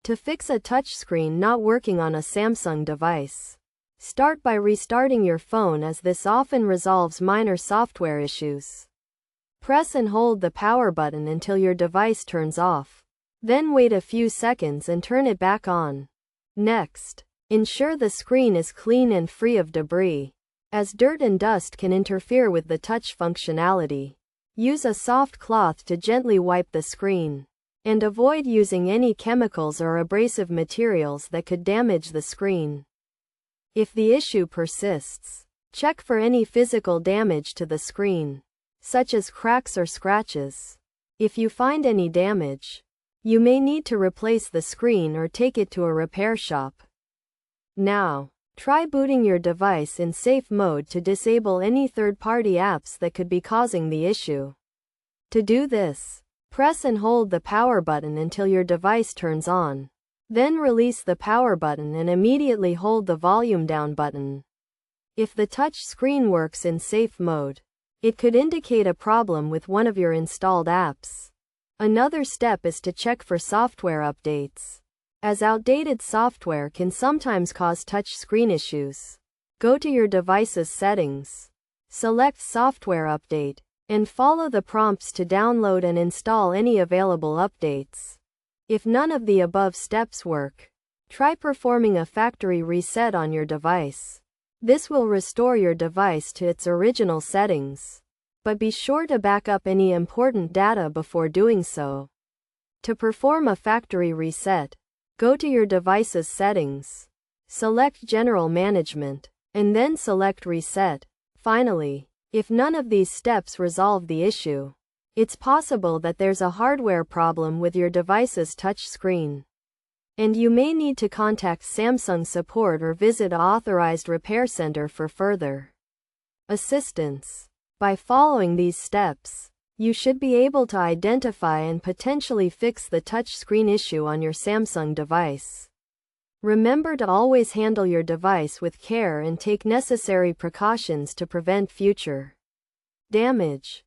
To fix a touchscreen not working on a Samsung device, start by restarting your phone, as this often resolves minor software issues. Press and hold the power button until your device turns off. Then wait a few seconds and turn it back on. Next, ensure the screen is clean and free of debris, as dirt and dust can interfere with the touch functionality. Use a soft cloth to gently wipe the screen, and avoid using any chemicals or abrasive materials that could damage the screen. If the issue persists, check for any physical damage to the screen, such as cracks or scratches. If you find any damage, you may need to replace the screen or take it to a repair shop. Now, try booting your device in safe mode to disable any third-party apps that could be causing the issue. To do this, press and hold the power button until your device turns on. Then release the power button and immediately hold the volume down button. If the touch screen works in safe mode, it could indicate a problem with one of your installed apps. Another step is to check for software updates, as outdated software can sometimes cause touch screen issues. Go to your device's settings, select Software Update, and follow the prompts to download and install any available updates. If none of the above steps work, try performing a factory reset on your device. This will restore your device to its original settings, but be sure to back up any important data before doing so. To perform a factory reset, go to your device's settings, select General Management, and then select Reset. Finally, if none of these steps resolve the issue, it's possible that there's a hardware problem with your device's touch screen, and you may need to contact Samsung support or visit an authorized repair center for further assistance. By following these steps, you should be able to identify and potentially fix the touch screen issue on your Samsung device. Remember to always handle your device with care and take necessary precautions to prevent future damage.